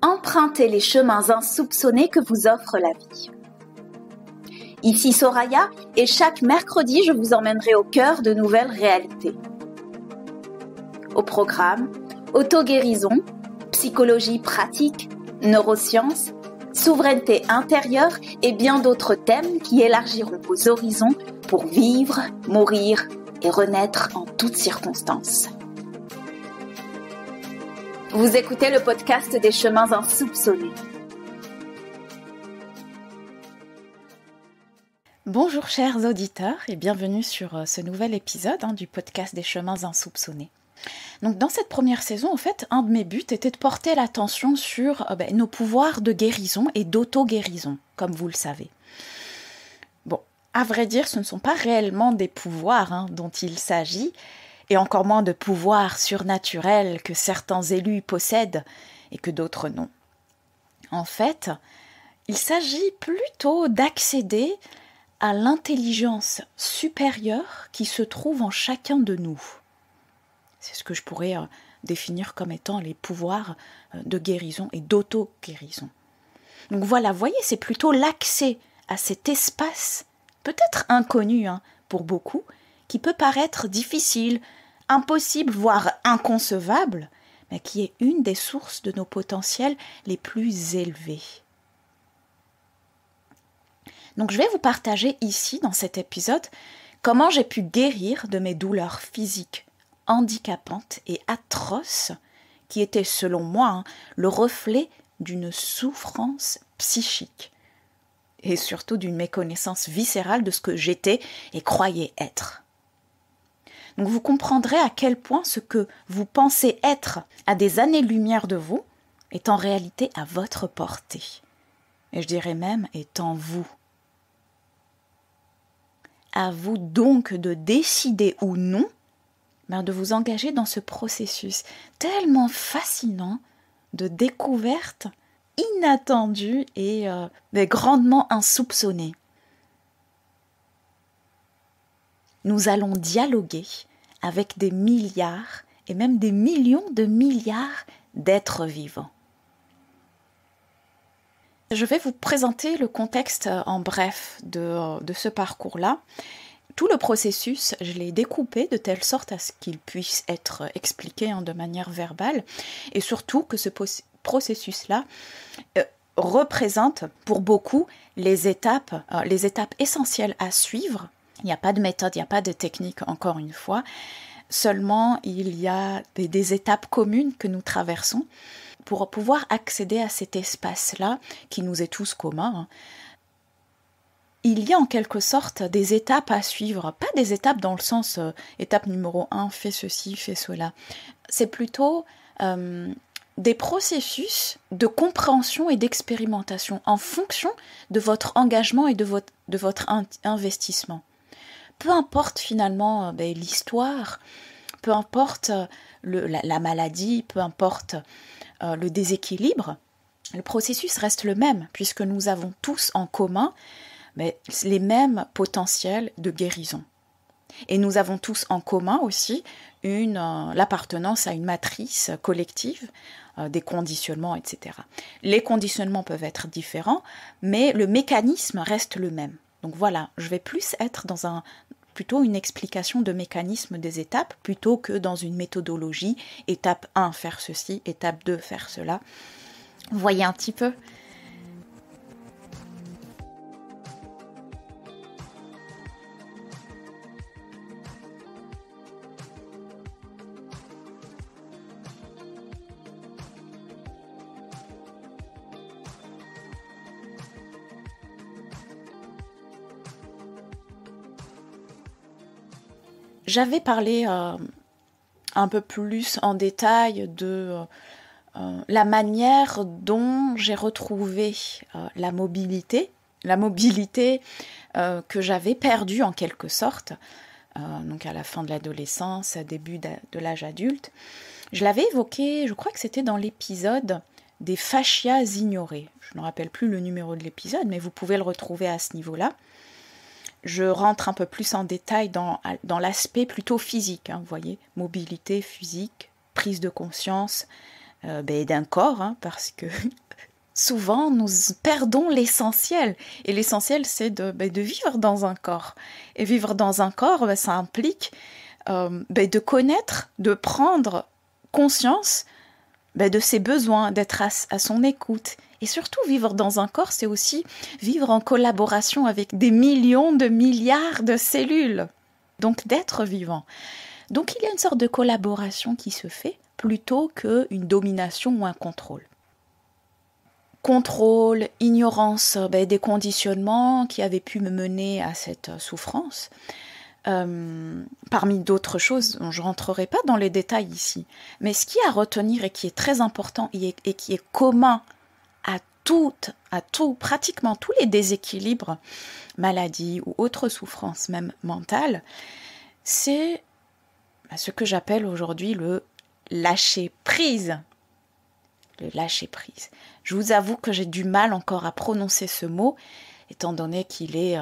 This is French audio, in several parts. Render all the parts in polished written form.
empruntez les chemins insoupçonnés que vous offre la vie. Ici Soraya et chaque mercredi, je vous emmènerai au cœur de nouvelles réalités. Au programme, auto-guérison, psychologie pratique, neurosciences, souveraineté intérieure et bien d'autres thèmes qui élargiront vos horizons pour vivre, mourir et renaître en toutes circonstances. Vous écoutez le podcast des chemins insoupçonnés. Bonjour chers auditeurs et bienvenue sur ce nouvel épisode du podcast des chemins insoupçonnés. Donc dans cette première saison, en fait, un de mes buts était de porter l'attention sur nos pouvoirs de guérison et d'auto-guérison, comme vous le savez. Bon, à vrai dire, ce ne sont pas réellement des pouvoirs dont il s'agit, et encore moins de pouvoirs surnaturels que certains élus possèdent et que d'autres non. En fait, il s'agit plutôt d'accéder à l'intelligence supérieure qui se trouve en chacun de nous. C'est ce que je pourrais définir comme étant les pouvoirs de guérison et d'auto-guérison. Donc voilà, vous voyez, c'est plutôt l'accès à cet espace, peut-être inconnu pour beaucoup, qui peut paraître difficile, impossible, voire inconcevable, mais qui est une des sources de nos potentiels les plus élevés. Donc je vais vous partager ici, dans cet épisode, comment j'ai pu guérir de mes douleurs physiques handicapantes et atroces, qui étaient selon moi le reflet d'une souffrance psychique, et surtout d'une méconnaissance viscérale de ce que j'étais et croyais être. Donc vous comprendrez à quel point ce que vous pensez être à des années-lumière de vous est en réalité à votre portée, et je dirais même est en vous. À vous donc de décider ou non de vous engager dans ce processus tellement fascinant de découverte inattendue et grandement insoupçonnée. Nous allons dialoguer avec des milliards et même des millions de milliards d'êtres vivants. Je vais vous présenter le contexte en bref de ce parcours-là. Tout le processus, je l'ai découpé de telle sorte à ce qu'il puisse être expliqué de manière verbale et surtout que ce processus-là représente pour beaucoup les étapes essentielles à suivre. Il n'y a pas de méthode, il n'y a pas de technique, encore une fois. Seulement, il y a des étapes communes que nous traversons pour pouvoir accéder à cet espace-là qui nous est tous commun. Il y a en quelque sorte des étapes à suivre, pas des étapes dans le sens étape numéro 1, fais ceci, fais cela. C'est plutôt des processus de compréhension et d'expérimentation en fonction de votre engagement et de votre investissement. Peu importe finalement l'histoire, peu importe la maladie, peu importe le déséquilibre, le processus reste le même puisque nous avons tous en commun les mêmes potentiels de guérison. Et nous avons tous en commun aussi l'appartenance à une matrice collective, des conditionnements, etc. Les conditionnements peuvent être différents, mais le mécanisme reste le même. Donc voilà, je vais plus être dans plutôt une explication de mécanisme des étapes, plutôt que dans une méthodologie, étape 1, faire ceci, étape 2, faire cela. Vous voyez un petit peu ? J'avais parlé un peu plus en détail de la manière dont j'ai retrouvé la mobilité que j'avais perdue en quelque sorte, donc à la fin de l'adolescence, début de l'âge adulte. Je l'avais évoqué, je crois que c'était dans l'épisode des fascias ignorés. Je ne me rappelle plus le numéro de l'épisode, mais vous pouvez le retrouver à ce niveau-là. Je rentre un peu plus en détail dans l'aspect plutôt physique, vous voyez, mobilité physique, prise de conscience, d'un corps, hein, parce que souvent nous perdons l'essentiel. Et l'essentiel, c'est de vivre dans un corps. Et vivre dans un corps, ça implique de connaître, de prendre conscience de ses besoins, d'être à son écoute. Et surtout, vivre dans un corps, c'est aussi vivre en collaboration avec des millions de milliards de cellules. Donc d'être vivant. Donc il y a une sorte de collaboration qui se fait plutôt qu'une domination ou un contrôle. Contrôle, ignorance des conditionnements qui avaient pu me mener à cette souffrance. Parmi d'autres choses, dont je ne rentrerai pas dans les détails ici. Mais ce qui est à retenir et qui est très important et qui est commun à pratiquement tous les déséquilibres, maladies ou autres souffrances, même mentales, c'est ce que j'appelle aujourd'hui le lâcher prise. Le lâcher prise. Je vous avoue que j'ai du mal encore à prononcer ce mot, étant donné qu'il est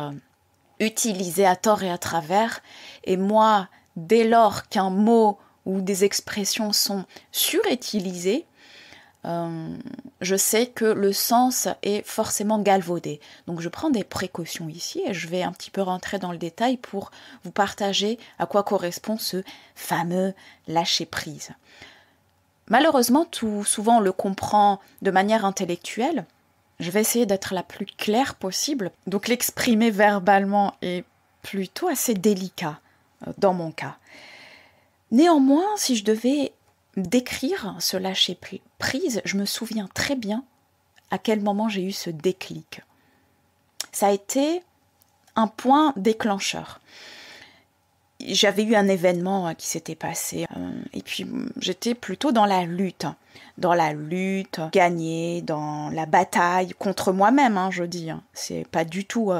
utilisé à tort et à travers. Et moi, dès lors qu'un mot ou des expressions sont surutilisées, je sais que le sens est forcément galvaudé. Donc je prends des précautions ici et je vais un petit peu rentrer dans le détail pour vous partager à quoi correspond ce fameux lâcher-prise. Malheureusement, souvent on le comprend de manière intellectuelle. Je vais essayer d'être la plus claire possible. Donc l'exprimer verbalement est plutôt assez délicat dans mon cas. Néanmoins, si je devais décrire ce lâcher prise, je me souviens très bien à quel moment j'ai eu ce déclic. Ça a été un point déclencheur. J'avais eu un événement qui s'était passé et puis j'étais plutôt dans la lutte, gagner, dans la bataille contre moi-même, je dis. C'est pas du tout,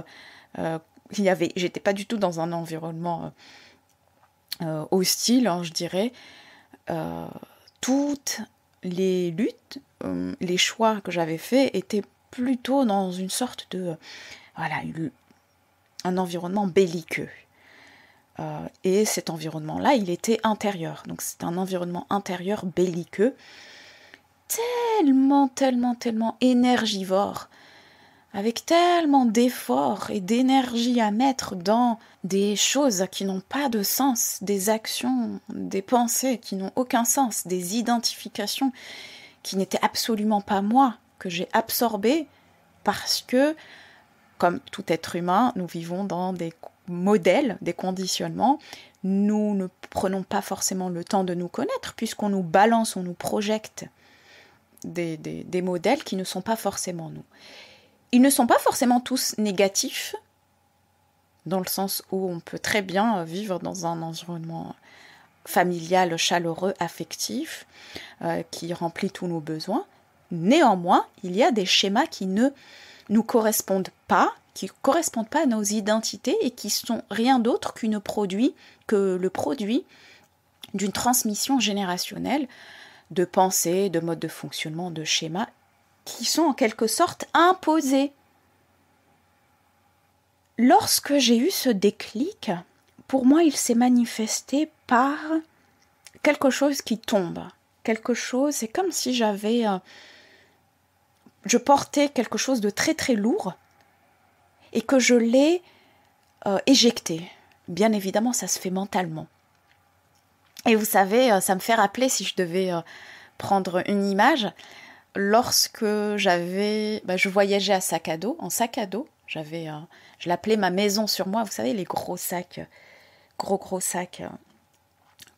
j'étais pas du tout dans un environnement hostile, je dirais. Toutes les luttes, les choix que j'avais faits étaient plutôt dans une sorte de, un environnement belliqueux. Et cet environnement-là, il était intérieur. Donc c'est un environnement intérieur belliqueux, tellement énergivore, avec tellement d'efforts et d'énergie à mettre dans des choses qui n'ont pas de sens, des actions, des pensées qui n'ont aucun sens, des identifications qui n'étaient absolument pas moi, que j'ai absorbées parce que, comme tout être humain, nous vivons dans des modèles, des conditionnements. Nous ne prenons pas forcément le temps de nous connaître puisqu'on nous balance, on nous projette des modèles qui ne sont pas forcément nous. Ils ne sont pas forcément tous négatifs, dans le sens où on peut très bien vivre dans un environnement familial, chaleureux, affectif, qui remplit tous nos besoins. Néanmoins, il y a des schémas qui ne nous correspondent pas, à nos identités et qui sont rien d'autre que le produit d'une transmission générationnelle de pensées, de modes de fonctionnement, de schémas qui sont en quelque sorte imposés. Lorsque j'ai eu ce déclic, pour moi, il s'est manifesté par quelque chose qui tombe. C'est comme si je portais quelque chose de très très lourd et que je l'ai éjecté. Bien évidemment, ça se fait mentalement. Et vous savez, ça me fait rappeler, si je devais prendre une image, lorsque je voyageais en sac à dos, je l'appelais ma maison sur moi, vous savez, les gros sacs, gros sacs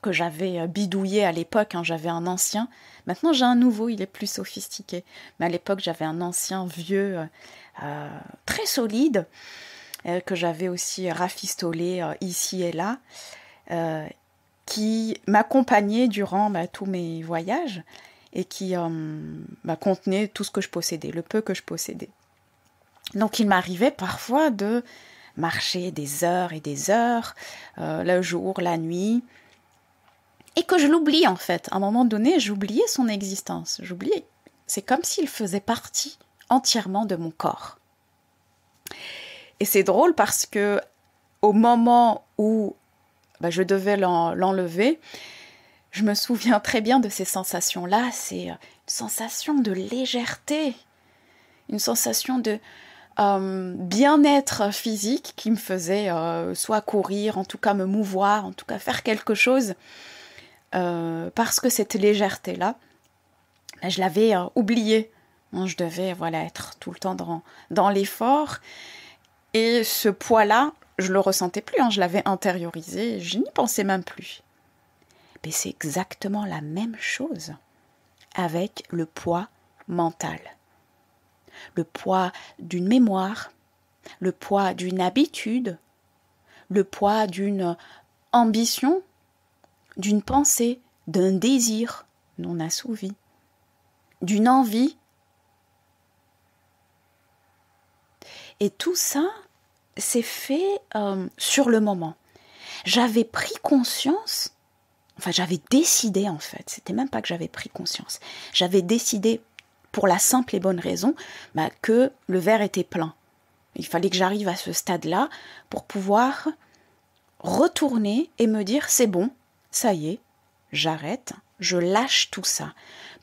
que j'avais bidouillés à l'époque, j'avais un ancien. Maintenant, j'ai un nouveau, il est plus sophistiqué. Mais à l'époque, j'avais un ancien vieux, très solide, que j'avais aussi rafistolé ici et là, qui m'accompagnait durant tous mes voyages et qui contenait tout ce que je possédais, le peu que je possédais. Donc, il m'arrivait parfois de marcher des heures et des heures, le jour, la nuit, et que je l'oublie en fait. À un moment donné, j'oubliais son existence. C'est comme s'il faisait partie entièrement de mon corps. Et c'est drôle parce que au moment où je devais l'enlever, Je me souviens très bien de ces sensations-là. C'est une sensation de légèreté, une sensation de bien-être physique qui me faisait soit courir, en tout cas me mouvoir, en tout cas faire quelque chose, parce que cette légèreté-là, je l'avais oubliée. Je devais être tout le temps dans l'effort. Et ce poids-là, je ne le ressentais plus, je l'avais intériorisé, je n'y pensais même plus. Mais c'est exactement la même chose avec le poids mental. Le poids d'une mémoire, le poids d'une habitude, le poids d'une ambition, d'une pensée, d'un désir non assouvi, d'une envie. Et tout ça, c'est fait sur le moment. J'avais pris conscience, j'avais décidé en fait, c'était même pas que j'avais pris conscience, j'avais décidé pour la simple et bonne raison que le verre était plein. Il fallait que j'arrive à ce stade-là pour pouvoir retourner et me dire c'est bon, ça y est, j'arrête, je lâche tout ça.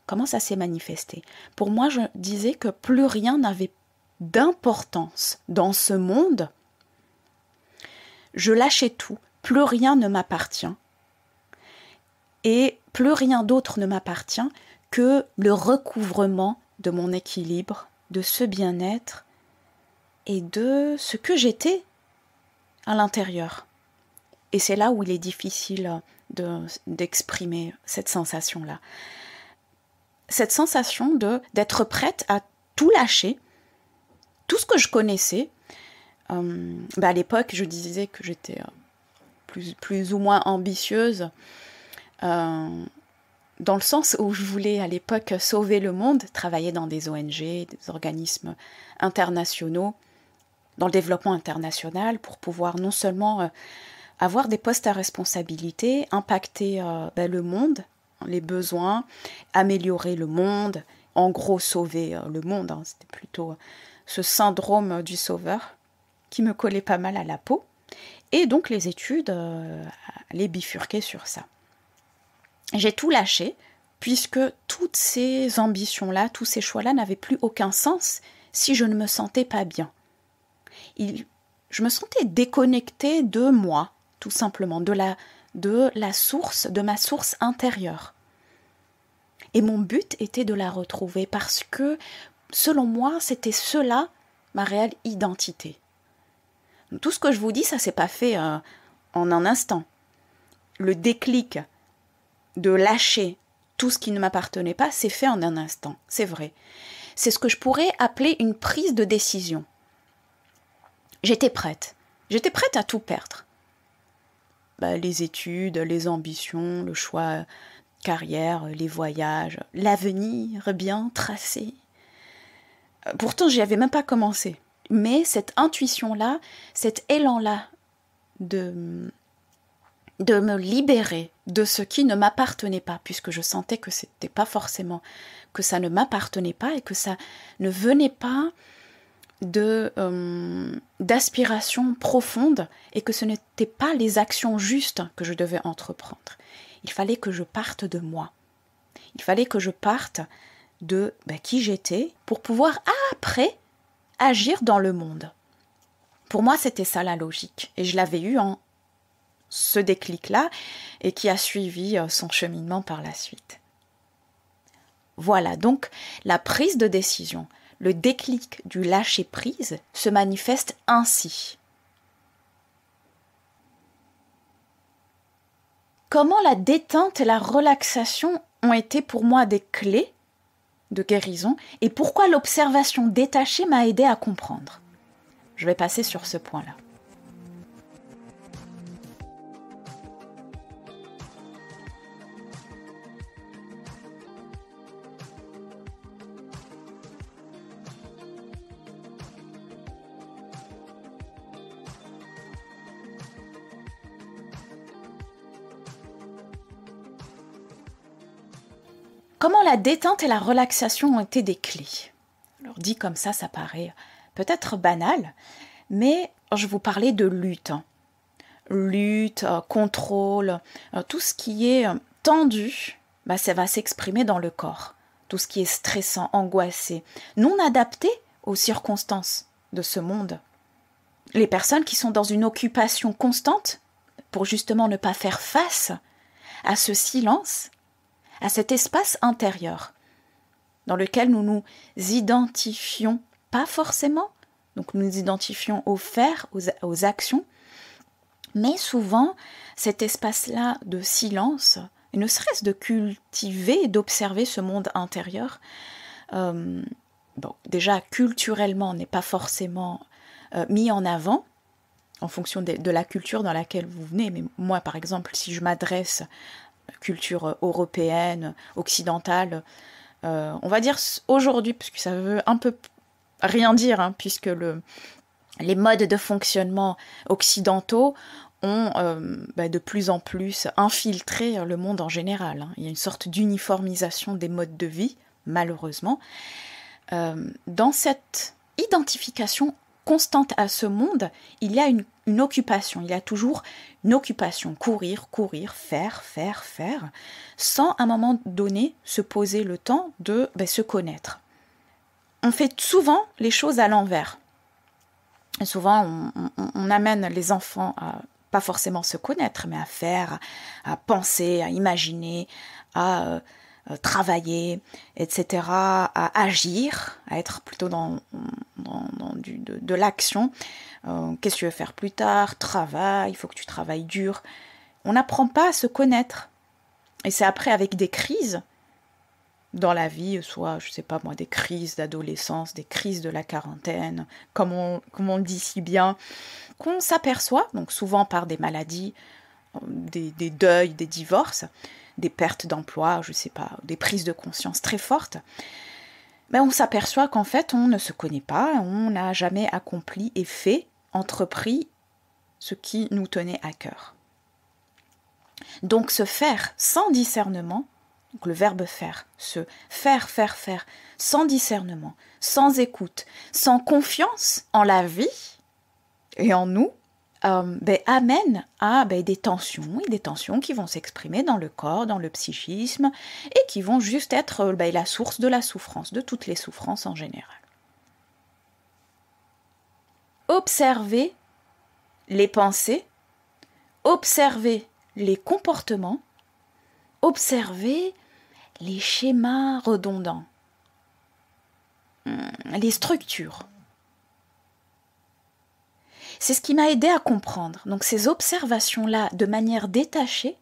Comment ça s'est manifesté? Pour moi, je disais que plus rien n'avait d'importance dans ce monde. Je lâchais tout, plus rien ne m'appartient. Et plus rien d'autre ne m'appartient que le recouvrement de mon équilibre, de ce bien-être et de ce que j'étais à l'intérieur. Et c'est là où il est difficile d'exprimer cette sensation-là. Cette sensation d'être prête à tout lâcher, tout ce que je connaissais. À l'époque, je disais que j'étais plus ou moins ambitieuse, dans le sens où je voulais à l'époque sauver le monde, travailler dans des ONG, des organismes internationaux, dans le développement international, pour pouvoir non seulement avoir des postes à responsabilité, impacter le monde, les besoins, améliorer le monde, en gros sauver le monde. C'était plutôt ce syndrome du sauveur qui me collait pas mal à la peau. Et donc les études allaient bifurquer sur ça. J'ai tout lâché, puisque toutes ces ambitions-là, tous ces choix-là n'avaient plus aucun sens si je ne me sentais pas bien. Je me sentais déconnectée de moi, tout simplement, de la source, de ma source intérieure. Et mon but était de la retrouver parce que, selon moi, c'était cela, ma réelle identité. Tout ce que je vous dis, ça ne s'est pas fait en un instant. Le déclic de lâcher tout ce qui ne m'appartenait pas, c'est fait en un instant, c'est vrai. C'est ce que je pourrais appeler une prise de décision. J'étais prête à tout perdre. Les études, les ambitions, le choix carrière, les voyages, l'avenir bien tracé. Pourtant, j'y avais même pas commencé. Mais cette intuition-là, cet élan-là de me libérer de ce qui ne m'appartenait pas, puisque je sentais que c'était pas forcément, que ça ne m'appartenait pas et que ça ne venait pas d'aspiration profonde et que ce n'étaient pas les actions justes que je devais entreprendre. Il fallait que je parte de moi. Il fallait que je parte de qui j'étais pour pouvoir après agir dans le monde. Pour moi, c'était ça la logique. Et je l'avais eu en ce déclic-là et qui a suivi son cheminement par la suite. Voilà, donc la prise de décision, le déclic du lâcher-prise se manifeste ainsi. Comment la détente et la relaxation ont été pour moi des clés de guérison et pourquoi l'observation détachée m'a aidé à comprendre. Je vais passer sur ce point-là. Comment la détente et la relaxation ont été des clés? Alors dit comme ça paraît peut-être banal, mais je vous parlais de lutte. Lutte, contrôle, tout ce qui est tendu, ça va s'exprimer dans le corps. Tout ce qui est stressant, angoissé, non adapté aux circonstances de ce monde. Les personnes qui sont dans une occupation constante pour justement ne pas faire face à ce silence, à cet espace intérieur dans lequel nous nous identifions pas forcément, donc nous nous identifions aux faits, aux actions, mais souvent cet espace-là de silence, et ne serait-ce de cultiver et d'observer ce monde intérieur, déjà culturellement n'est pas forcément mis en avant en fonction de la culture dans laquelle vous venez. Mais moi, par exemple, si je m'adresse à la culture européenne, occidentale, on va dire aujourd'hui, parce que ça veut un peu rien dire, puisque les modes de fonctionnement occidentaux ont de plus en plus infiltré le monde en général. Il y a une sorte d'uniformisation des modes de vie, malheureusement. Dans cette identification constante à ce monde, il y a une occupation, il y a toujours une occupation, courir, faire, sans à un moment donné se poser le temps de se connaître. On fait souvent les choses à l'envers. Et souvent, on amène les enfants à pas forcément se connaître, mais à faire, à penser, à imaginer, à travailler, etc., à agir, à être plutôt dans de l'action. Qu'est-ce que tu veux faire plus tard? Travail, il faut que tu travailles dur. On n'apprend pas à se connaître. Et c'est après avec des crises dans la vie, soit, je sais pas moi, des crises d'adolescence, des crises de la quarantaine, comme on le dit si bien, qu'on s'aperçoit, donc souvent par des maladies, des deuils, des divorces, des pertes d'emploi, je sais pas, des prises de conscience très fortes, on s'aperçoit qu'en fait, on ne se connaît pas, on n'a jamais accompli et entrepris ce qui nous tenait à cœur. Donc se faire sans discernement, donc le verbe faire, se faire, sans discernement, sans écoute, sans confiance en la vie et en nous, amène à des tensions qui vont s'exprimer dans le corps, dans le psychisme, et qui vont juste être la source de la souffrance, de toutes les souffrances en général. Observer les pensées, observer les comportements, observer les schémas redondants, les structures. C'est ce qui m'a aidé à comprendre. Donc ces observations-là, de manière détachée,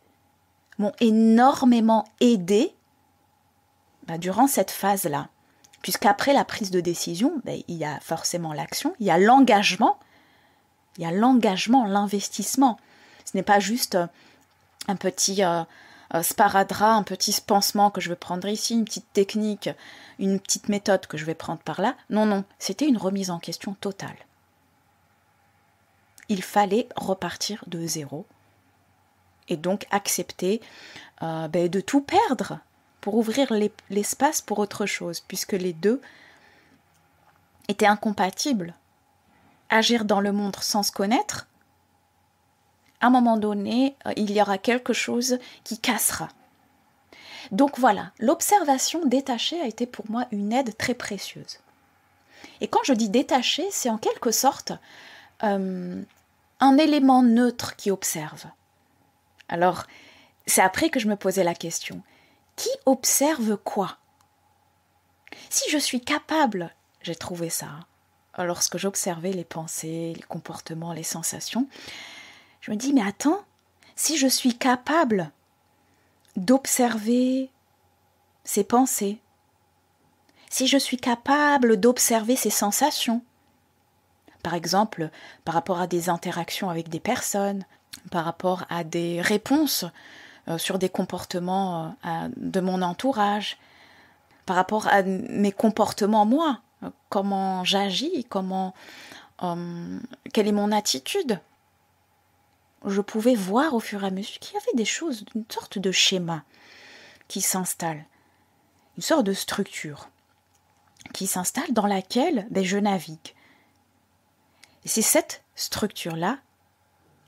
m'ont énormément aidé durant cette phase-là. Puisqu'après la prise de décision, il y a forcément l'action, il y a l'engagement, l'investissement. Ce n'est pas juste un petit sparadrap, un petit pansement que je vais prendre ici, une petite technique, une petite méthode que je vais prendre par là. Non, c'était une remise en question totale. Il fallait repartir de zéro et donc accepter de tout perdre pour ouvrir l'espace pour autre chose, puisque les deux étaient incompatibles. Agir dans le monde sans se connaître, à un moment donné, il y aura quelque chose qui cassera. Donc voilà, l'observation détachée a été pour moi une aide très précieuse. Et quand je dis détachée, c'est en quelque sorte un élément neutre qui observe. Alors, c'est après que je me posais la question, qui observe quoi? Si je suis capable, j'ai trouvé ça, lorsque j'observais les pensées, les comportements, les sensations, je me dis, mais attends, si je suis capable d'observer ces pensées, si je suis capable d'observer ces sensations, par exemple, par rapport à des interactions avec des personnes, par rapport à des réponses sur des comportements de mon entourage, par rapport à mes comportements moi, comment j'agis, quelle est mon attitude. Je pouvais voir au fur et à mesure qu'il y avait des choses, une sorte de schéma qui s'installe, une sorte de structure qui s'installe dans laquelle je navigue. Et c'est cette structure-là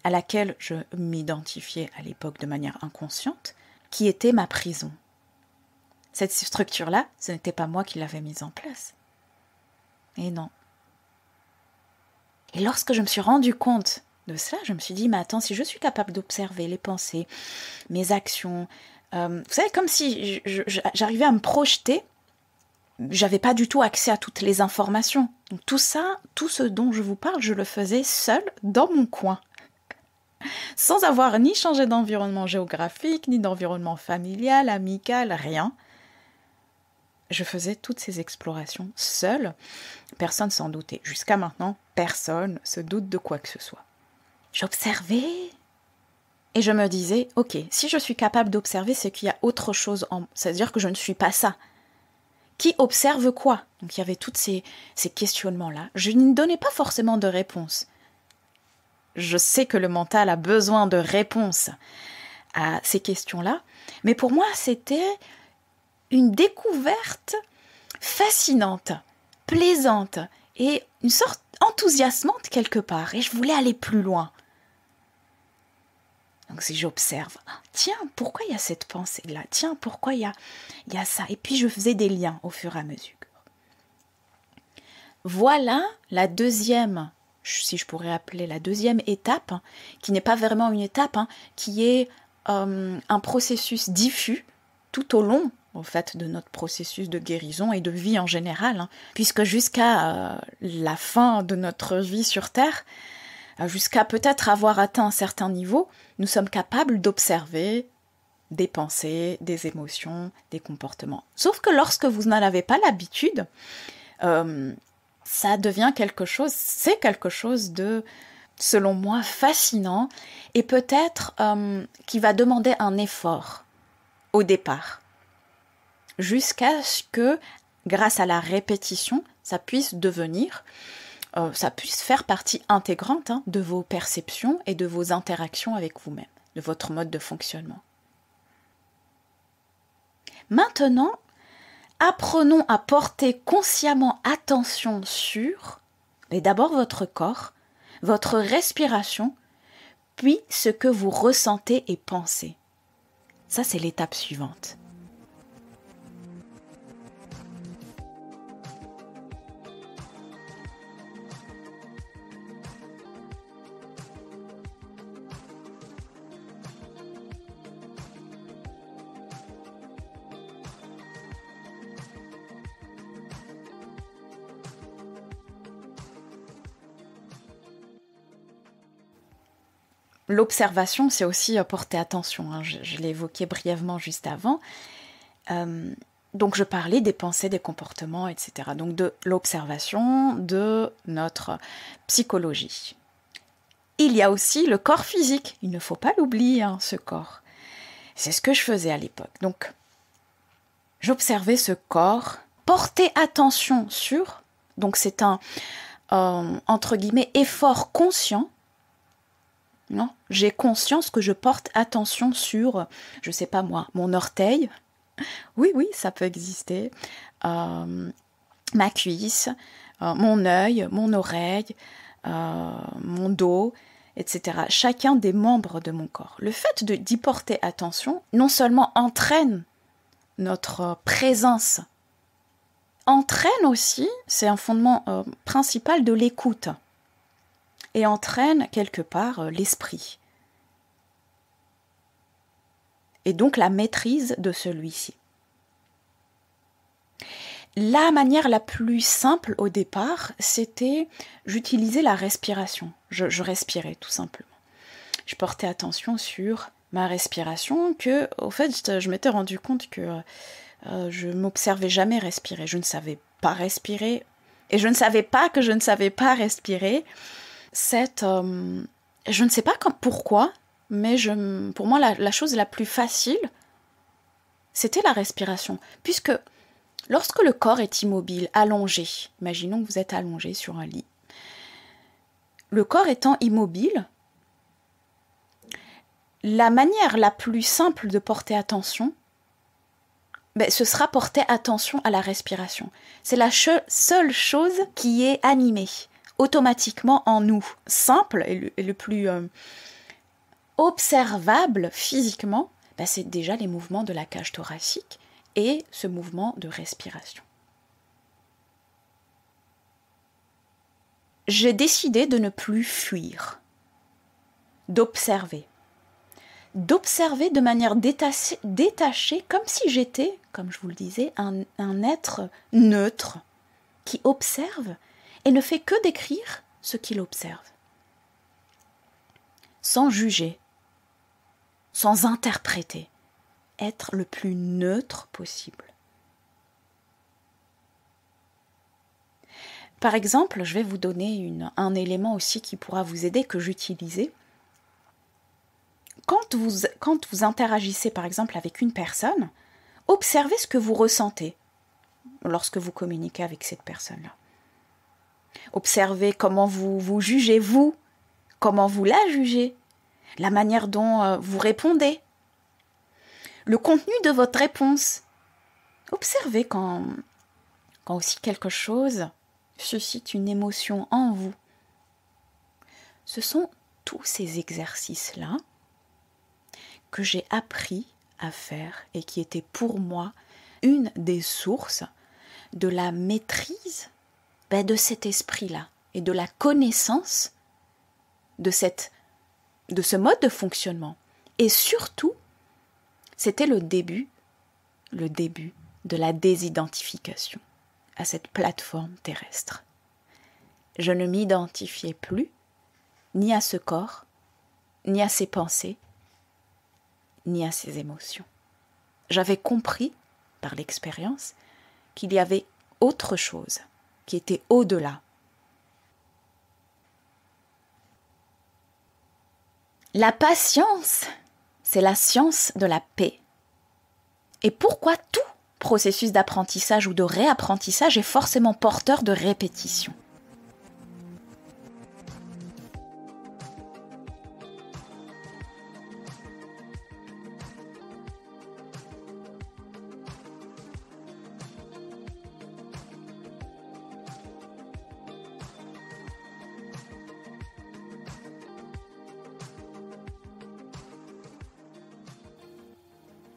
à laquelle je m'identifiais à l'époque de manière inconsciente qui était ma prison. Cette structure-là, ce n'était pas moi qui l'avais mise en place. Et non. Et lorsque je me suis rendu compte de cela, je me suis dit, mais attends, si je suis capable d'observer les pensées, mes actions, vous savez, comme si j'arrivais à me projeter, j'avais pas du tout accès à toutes les informations. Donc tout ça, tout ce dont je vous parle, je le faisais seule dans mon coin. Sans avoir ni changé d'environnement géographique, ni d'environnement familial, amical, rien. Je faisais toutes ces explorations seule. Personne s'en doutait. Jusqu'à maintenant, personne se doute de quoi que ce soit. J'observais et je me disais, ok, si je suis capable d'observer, c'est qu'il y a autre chose, c'est-à-dire que je ne suis pas ça. Qui observe quoi? Donc il y avait tous ces questionnements-là. Je ne donnais pas forcément de réponse. Je sais que le mental a besoin de réponses à ces questions-là, mais pour moi, c'était une découverte fascinante, plaisante et une sorte enthousiasmante quelque part. Et je voulais aller plus loin. Donc si j'observe, tiens, pourquoi il y a cette pensée-là? Tiens, pourquoi il y a ça? Et puis je faisais des liens au fur et à mesure. Voilà la deuxième, si je pourrais appeler la deuxième étape, qui n'est pas vraiment une étape, qui est un processus diffus tout au long au fait de notre processus de guérison et de vie en général, puisque jusqu'à la fin de notre vie sur Terre, jusqu'à peut-être avoir atteint un certain niveau, nous sommes capables d'observer des pensées, des émotions, des comportements. Sauf que lorsque vous n'en avez pas l'habitude, ça devient c'est quelque chose de, selon moi, fascinant et peut-être qui va demander un effort au départ, jusqu'à ce que, grâce à la répétition, ça puisse devenir, ça puisse faire partie intégrante de vos perceptions et de vos interactions avec vous-même, de votre mode de fonctionnement. Maintenant, apprenons à porter consciemment attention sur, mais d'abord votre corps, votre respiration, puis ce que vous ressentez et pensez. Ça, c'est l'étape suivante. L'observation, c'est aussi porter attention. Je l'ai évoqué brièvement juste avant. Donc, je parlais des pensées, des comportements, etc. Donc, de l'observation de notre psychologie. Il y a aussi le corps physique. Il ne faut pas l'oublier, ce corps. C'est ce que je faisais à l'époque. Donc, j'observais ce corps, porter attention sur. Donc, c'est un, entre guillemets, effort conscient. Non, j'ai conscience que je porte attention sur, je sais pas moi, mon orteil. Oui, ça peut exister. Ma cuisse, mon œil, mon oreille, mon dos, etc. Chacun des membres de mon corps. Le fait d'y porter attention, non seulement entraîne notre présence, entraîne aussi, c'est un fondement principal de l'écoute. Et entraîne quelque part l'esprit. Et donc la maîtrise de celui-ci. La manière la plus simple au départ, c'était j'utilisais la respiration. Je respirais tout simplement. Je portais attention sur ma respiration, que au fait je m'étais rendu compte que je m'observais jamais respirer. Je ne savais pas respirer. Et je ne savais pas que je ne savais pas respirer. Je ne sais pas pourquoi, mais pour moi, la chose la plus facile, c'était la respiration. Puisque lorsque le corps est immobile, allongé, imaginons que vous êtes allongé sur un lit, le corps étant immobile, la manière la plus simple de porter attention, ce sera porter attention à la respiration. C'est la seule chose qui est animée automatiquement en nous, simple et le plus observable physiquement, c'est déjà les mouvements de la cage thoracique et ce mouvement de respiration. J'ai décidé de ne plus fuir, d'observer de manière détachée, comme si j'étais, comme je vous le disais, un être neutre qui observe et ne fait que décrire ce qu'il observe, sans juger, sans interpréter, être le plus neutre possible. Par exemple, je vais vous donner un élément aussi qui pourra vous aider, que j'utilisais. Quand vous interagissez par exemple avec une personne, observez ce que vous ressentez lorsque vous communiquez avec cette personne-là. Observez comment vous jugez, vous, comment vous la jugez, la manière dont vous répondez, le contenu de votre réponse. Observez quand aussi quelque chose suscite une émotion en vous. Ce sont tous ces exercices-là que j'ai appris à faire et qui étaient pour moi une des sources de la maîtrise de cet esprit-là et de la connaissance de ce mode de fonctionnement. Et surtout, c'était le début de la désidentification à cette plateforme terrestre. Je ne m'identifiais plus ni à ce corps, ni à ses pensées, ni à ses émotions. J'avais compris, par l'expérience, qu'il y avait autre chose qui était au-delà. La patience, c'est la science de la paix. Et pourquoi tout processus d'apprentissage ou de réapprentissage est forcément porteur de répétition?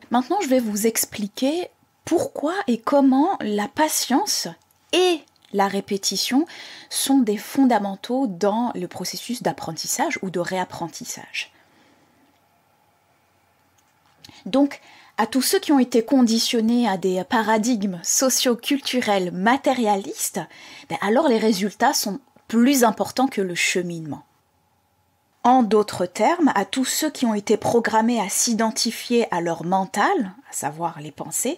Maintenant, je vais vous expliquer pourquoi et comment la patience et la répétition sont des fondamentaux dans le processus d'apprentissage ou de réapprentissage. Donc, à tous ceux qui ont été conditionnés à des paradigmes socio-culturels matérialistes, alors les résultats sont plus importants que le cheminement. En d'autres termes, à tous ceux qui ont été programmés à s'identifier à leur mental, à savoir les pensées,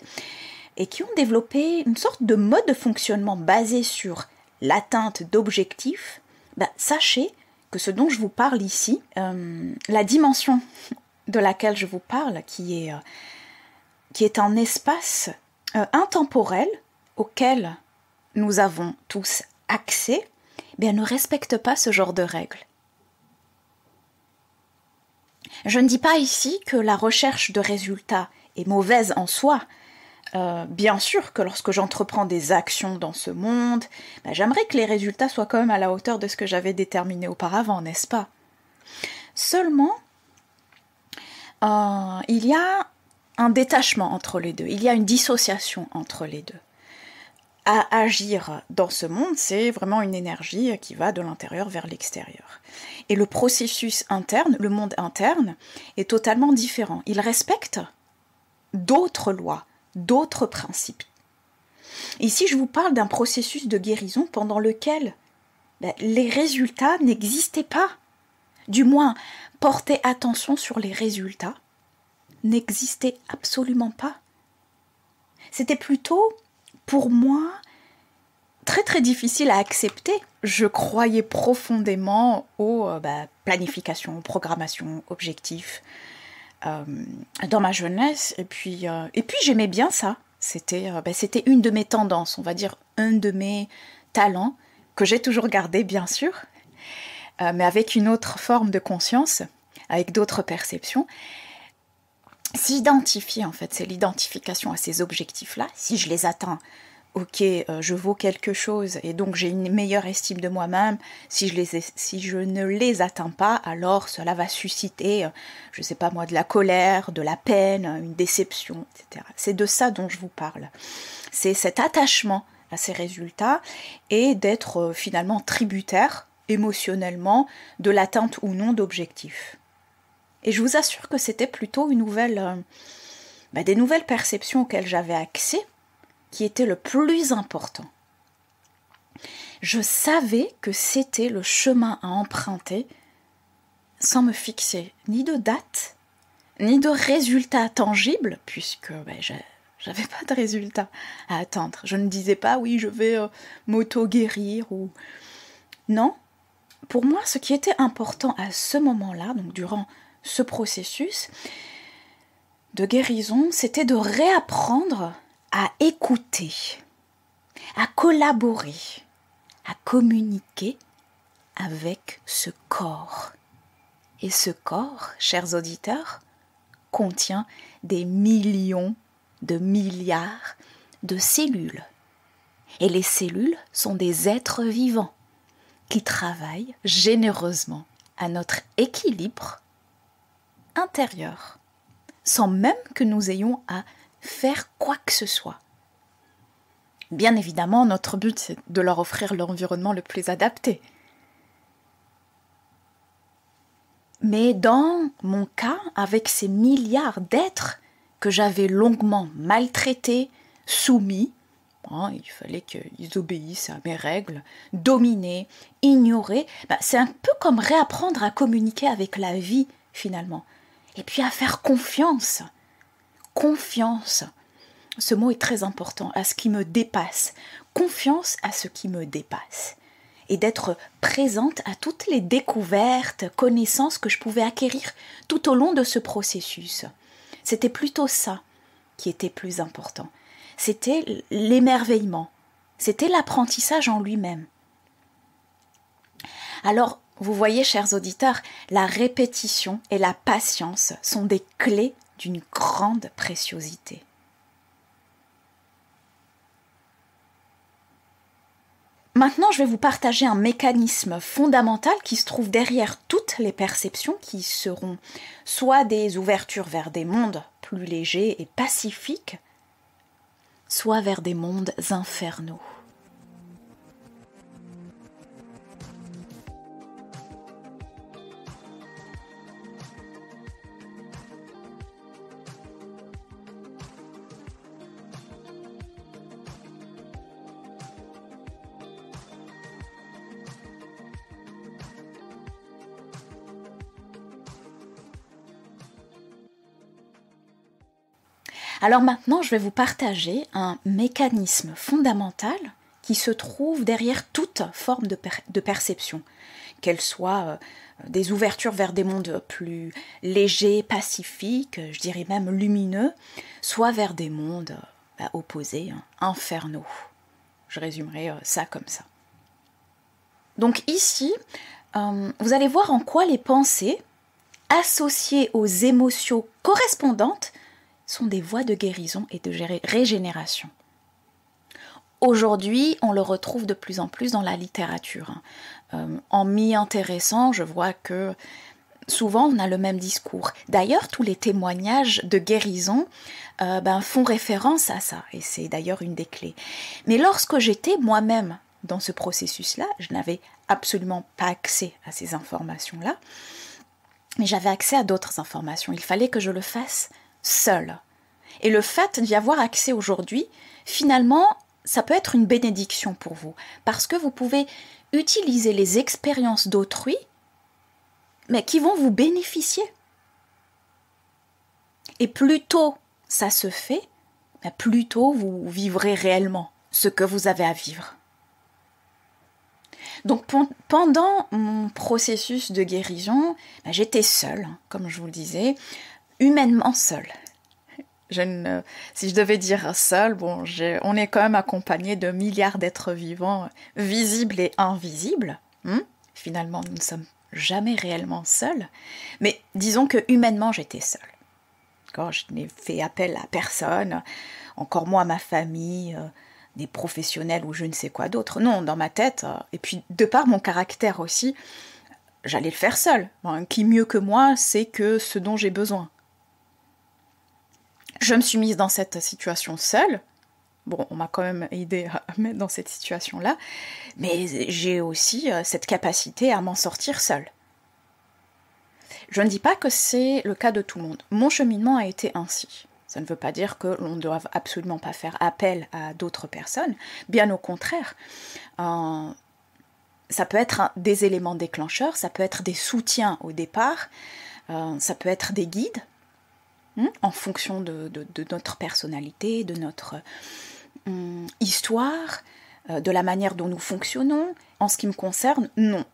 et qui ont développé une sorte de mode de fonctionnement basé sur l'atteinte d'objectifs, sachez que ce dont je vous parle ici, la dimension de laquelle je vous parle, qui est un espace intemporel auquel nous avons tous accès, ne respecte pas ce genre de règles. Je ne dis pas ici que la recherche de résultats est mauvaise en soi. Bien sûr que lorsque j'entreprends des actions dans ce monde, j'aimerais que les résultats soient quand même à la hauteur de ce que j'avais déterminé auparavant, n'est-ce pas? Seulement, il y a un détachement entre les deux, il y a une dissociation entre les deux. À agir dans ce monde, c'est vraiment une énergie qui va de l'intérieur vers l'extérieur. Et le processus interne, le monde interne, est totalement différent. Il respecte d'autres lois, d'autres principes. Ici, je vous parle d'un processus de guérison pendant lequel les résultats n'existaient pas. Du moins, porter attention sur les résultats n'existait absolument pas. C'était plutôt, pour moi, très très difficile à accepter. Je croyais profondément aux planifications, programmations, objectifs dans ma jeunesse. Et puis j'aimais bien ça. C'était une de mes tendances, on va dire un de mes talents, que j'ai toujours gardé bien sûr, mais avec une autre forme de conscience, avec d'autres perceptions. S'identifier en fait, c'est l'identification à ces objectifs-là. Si je les atteins, ok, je vaux quelque chose et donc j'ai une meilleure estime de moi-même. Si je ne les atteins pas, alors cela va susciter, je ne sais pas moi, de la colère, de la peine, une déception, etc. C'est de ça dont je vous parle. C'est cet attachement à ces résultats et d'être finalement tributaire émotionnellement de l'atteinte ou non d'objectifs. Et je vous assure que c'était plutôt une des nouvelles perceptions auxquelles j'avais accès qui était le plus important. Je savais que c'était le chemin à emprunter sans me fixer ni de date, ni de résultat tangible, puisque j'avais pas de résultat à atteindre. Je ne disais pas oui, je vais m'auto-guérir ou... Non, pour moi, ce qui était important à ce moment-là, donc durant ce processus de guérison, c'était de réapprendre à écouter, à collaborer, à communiquer avec ce corps. Et ce corps, chers auditeurs, contient des millions de milliards de cellules. Et les cellules sont des êtres vivants qui travaillent généreusement à notre équilibre intérieur, sans même que nous ayons à faire quoi que ce soit. Bien évidemment, notre but, c'est de leur offrir l'environnement le plus adapté. Mais dans mon cas, avec ces milliards d'êtres que j'avais longuement maltraités, soumis, il fallait qu'ils obéissent à mes règles, dominés, ignorés, c'est un peu comme réapprendre à communiquer avec la vie, finalement. Et puis à faire confiance. Confiance. Ce mot est très important, à ce qui me dépasse. Confiance à ce qui me dépasse. Et d'être présente à toutes les découvertes, connaissances que je pouvais acquérir tout au long de ce processus. C'était plutôt ça qui était plus important. C'était l'émerveillement. C'était l'apprentissage en lui-même. Alors, vous voyez, chers auditeurs, la répétition et la patience sont des clés d'une grande préciosité. Maintenant, je vais vous partager un mécanisme fondamental qui se trouve derrière toutes les perceptions qui seront soit des ouvertures vers des mondes plus légers et pacifiques, soit vers des mondes infernaux. Alors maintenant, je vais vous partager un mécanisme fondamental qui se trouve derrière toute forme de perception, qu'elle soit des ouvertures vers des mondes plus légers, pacifiques, je dirais même lumineux, soit vers des mondes opposés, infernaux. Je résumerai ça comme ça. Donc ici, vous allez voir en quoi les pensées associées aux émotions correspondantes sont des voies de guérison et de régénération. Aujourd'hui, on le retrouve de plus en plus dans la littérature. En m'y intéressant, je vois que souvent on a le même discours. D'ailleurs, tous les témoignages de guérison font référence à ça, et c'est d'ailleurs une des clés. Mais lorsque j'étais moi-même dans ce processus-là, je n'avais absolument pas accès à ces informations-là, mais j'avais accès à d'autres informations. Il fallait que je le fasse seule. Et le fait d'y avoir accès aujourd'hui, finalement, ça peut être une bénédiction pour vous, parce que vous pouvez utiliser les expériences d'autrui, mais qui vont vous bénéficier. Et plus tôt ça se fait, plus tôt vous vivrez réellement ce que vous avez à vivre. Donc pendant mon processus de guérison, j'étais seule, comme je vous le disais, humainement seule. Si je devais dire seul, on est quand même accompagné de milliards d'êtres vivants, visibles et invisibles. Finalement, nous ne sommes jamais réellement seuls. Mais disons que humainement, j'étais seule. Je n'ai fait appel à personne, encore moins à ma famille, des professionnels ou je ne sais quoi d'autre. Non, dans ma tête, et puis de par mon caractère aussi, j'allais le faire seule. Bon, qui mieux que moi sait que ce dont j'ai besoin. Je me suis mise dans cette situation seule. Bon, on m'a quand même aidé à mettre dans cette situation-là, mais j'ai aussi cette capacité à m'en sortir seule. Je ne dis pas que c'est le cas de tout le monde. Mon cheminement a été ainsi. Ça ne veut pas dire que l'on ne doit absolument pas faire appel à d'autres personnes. Bien au contraire, ça peut être des éléments déclencheurs, ça peut être des soutiens au départ, ça peut être des guides, en fonction de notre personnalité, de notre histoire, de la manière dont nous fonctionnons. En ce qui me concerne, non.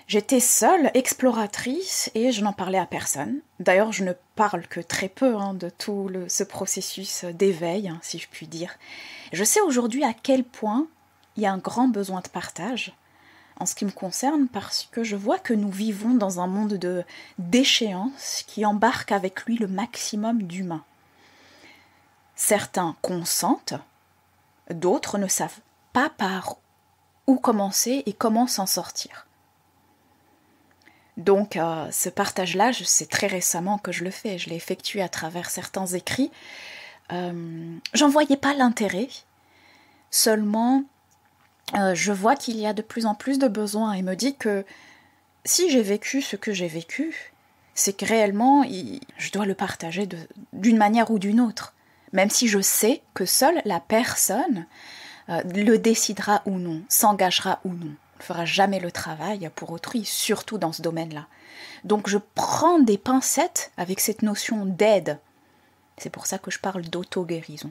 J'étais seule, exploratrice, et je n'en parlais à personne. D'ailleurs, je ne parle que très peu de tout ce processus d'éveil, si je puis dire. Je sais aujourd'hui à quel point il y a un grand besoin de partage, en ce qui me concerne, parce que je vois que nous vivons dans un monde d'échéance qui embarque avec lui le maximum d'humains. Certains consentent, d'autres ne savent pas par où commencer et comment s'en sortir. Donc ce partage-là, c'est très récemment que je le fais. Je l'ai effectué à travers certains écrits. J'en voyais pas l'intérêt. Seulement, je vois qu'il y a de plus en plus de besoins et me dis que si j'ai vécu ce que j'ai vécu, c'est que réellement, je dois le partager d'une manière ou d'une autre. Même si je sais que seule la personne le décidera ou non, s'engagera ou non. Ne fera jamais le travail pour autrui, surtout dans ce domaine-là. Donc je prends des pincettes avec cette notion d'aide. C'est pour ça que je parle d'auto-guérison.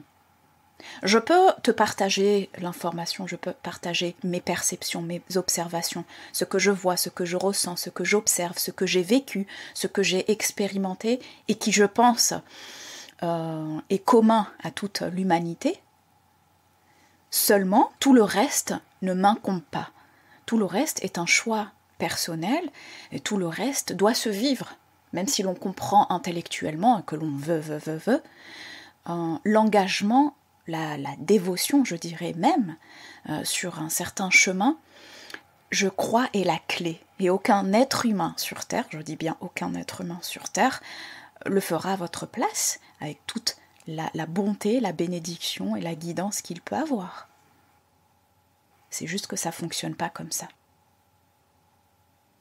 Je peux te partager l'information, je peux partager mes perceptions, mes observations, ce que je vois, ce que je ressens, ce que j'observe, ce que j'ai vécu, ce que j'ai expérimenté et qui, je pense, est commun à toute l'humanité. Seulement, tout le reste ne m'incombe pas. Tout le reste est un choix personnel et tout le reste doit se vivre. Même si l'on comprend intellectuellement que l'on veut, l'engagement, la dévotion, je dirais même, sur un certain chemin, je crois est la clé. Et aucun être humain sur Terre, je dis bien aucun être humain sur Terre, le fera à votre place avec toute la bonté, la bénédiction et la guidance qu'il peut avoir. C'est juste que ça ne fonctionne pas comme ça.